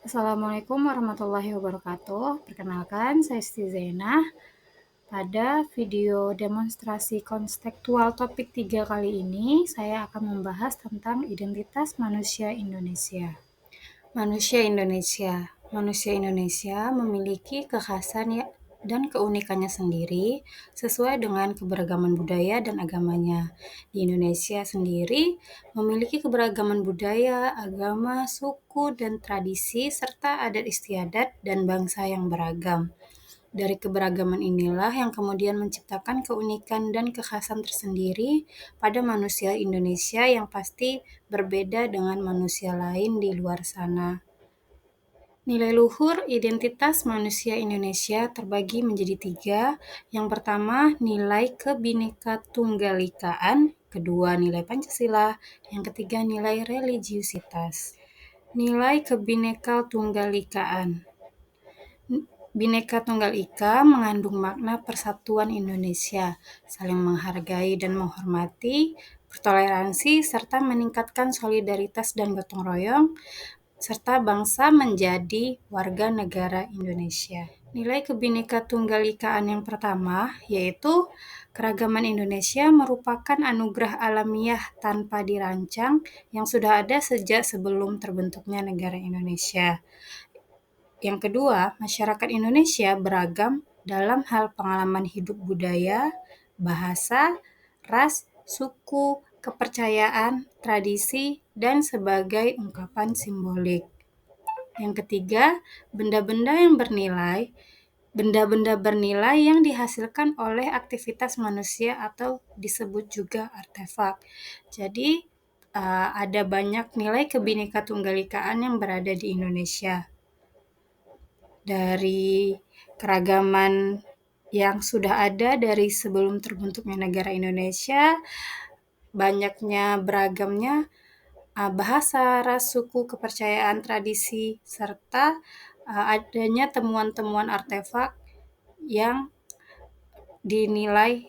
Assalamualaikum warahmatullahi wabarakatuh. Perkenalkan, saya Siti Zainah. Pada video demonstrasi konstekstual topik 3 kali ini, saya akan membahas tentang identitas manusia Indonesia. Manusia Indonesia memiliki kekhasan dan keunikannya sendiri sesuai dengan keberagaman budaya dan agamanya. Di Indonesia sendiri memiliki keberagaman budaya, agama, suku, dan tradisi, serta adat istiadat dan bangsa yang beragam. Dari keberagaman inilah yang kemudian menciptakan keunikan dan kekhasan tersendiri pada manusia Indonesia yang pasti berbeda dengan manusia lain di luar sana. Nilai luhur identitas manusia Indonesia terbagi menjadi 3. Yang pertama, nilai Kebhinneka-Tunggal-Ikaan. Kedua, nilai Pancasila. Yang ketiga, nilai religiusitas. Nilai Kebhinneka-Tunggal-Ikaan. Bhinneka Tunggal Ika mengandung makna persatuan Indonesia, saling menghargai dan menghormati, bertoleransi, serta meningkatkan solidaritas dan gotong royong, serta bangsa menjadi warga negara Indonesia. Nilai Kebhinneka Tunggal Ikaan yang pertama yaitu keragaman Indonesia merupakan anugerah alamiah tanpa dirancang yang sudah ada sejak sebelum terbentuknya negara Indonesia. Yang kedua, masyarakat Indonesia beragam dalam hal pengalaman hidup budaya, bahasa, ras, suku, kepercayaan, tradisi, dan sebagai ungkapan simbolik. Yang ketiga, benda-benda bernilai yang dihasilkan oleh aktivitas manusia atau disebut juga artefak. Jadi, ada banyak nilai Kebhinneka Tunggal Ikaan yang berada di Indonesia. Dari keragaman yang sudah ada dari sebelum terbentuknya negara Indonesia, banyaknya beragamnya bahasa, ras, suku, kepercayaan, tradisi, serta adanya temuan-temuan artefak yang dinilai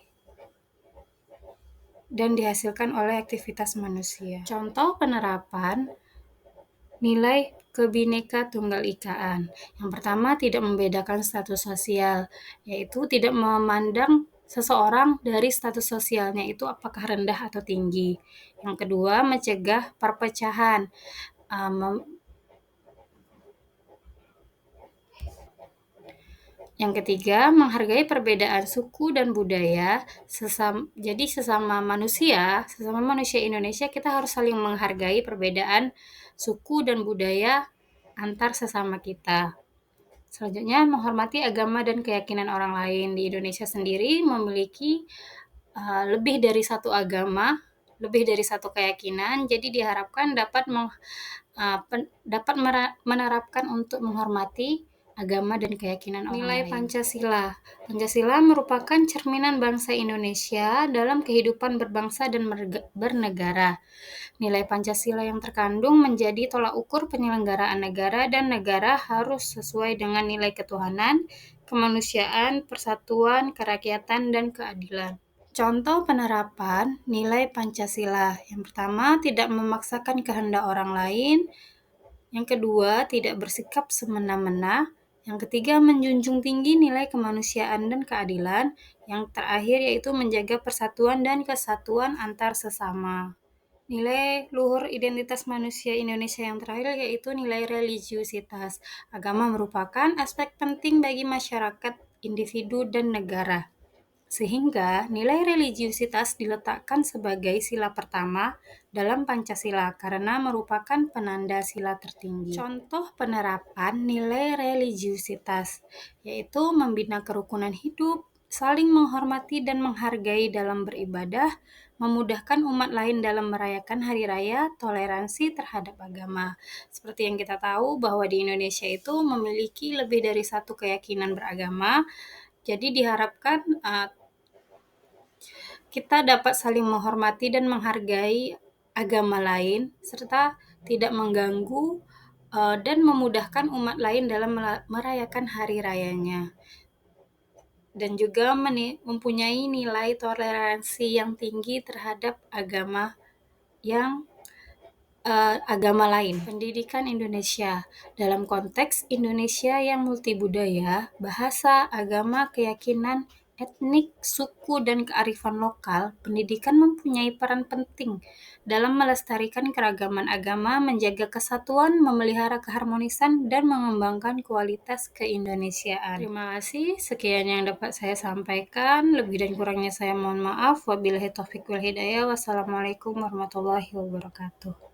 dan dihasilkan oleh aktivitas manusia. Contoh penerapan nilai Kebhinneka Tunggal Ikaan. Yang pertama, tidak membedakan status sosial, yaitu tidak memandang seseorang dari status sosialnya itu apakah rendah atau tinggi. Yang kedua, mencegah perpecahan. Yang ketiga, menghargai perbedaan suku dan budaya. Jadi sesama manusia Indonesia, kita harus saling menghargai perbedaan suku dan budaya antar sesama kita. Selanjutnya, menghormati agama dan keyakinan orang lain. Di Indonesia sendiri memiliki lebih dari satu agama, lebih dari satu keyakinan, jadi diharapkan dapat menerapkan untuk menghormati agama dan keyakinan orang lain. Nilai Pancasila. Pancasila merupakan cerminan bangsa Indonesia dalam kehidupan berbangsa dan bernegara. Nilai Pancasila yang terkandung menjadi tolak ukur penyelenggaraan negara, dan negara harus sesuai dengan nilai ketuhanan, kemanusiaan, persatuan, kerakyatan, dan keadilan. Contoh penerapan nilai Pancasila. Yang pertama, tidak memaksakan kehendak orang lain. Yang kedua, tidak bersikap semena-mena. Yang ketiga, menjunjung tinggi nilai kemanusiaan dan keadilan. Yang terakhir yaitu menjaga persatuan dan kesatuan antar sesama. Nilai luhur identitas manusia Indonesia yang terakhir yaitu nilai religiusitas. Agama merupakan aspek penting bagi masyarakat, individu, dan negara. Sehingga nilai religiusitas diletakkan sebagai sila pertama dalam Pancasila karena merupakan penanda sila tertinggi. Contoh penerapan nilai religiusitas yaitu membina kerukunan hidup, saling menghormati dan menghargai dalam beribadah, memudahkan umat lain dalam merayakan hari raya, toleransi terhadap agama. Seperti yang kita tahu bahwa di Indonesia itu memiliki lebih dari satu keyakinan beragama, jadi diharapkan kita dapat saling menghormati dan menghargai agama lain, serta tidak mengganggu dan memudahkan umat lain dalam merayakan hari rayanya. Dan juga mempunyai nilai toleransi yang tinggi terhadap agama yang agama lain. Pendidikan Indonesia dalam konteks Indonesia yang multibudaya, bahasa, agama, keyakinan, etnik, suku, dan kearifan lokal, pendidikan mempunyai peran penting dalam melestarikan keragaman agama, menjaga kesatuan, memelihara keharmonisan, dan mengembangkan kualitas keindonesiaan. Terima kasih, sekian yang dapat saya sampaikan. Lebih dan kurangnya saya mohon maaf. Wabillahi taufiq wal hidayah. Wassalamualaikum warahmatullahi wabarakatuh.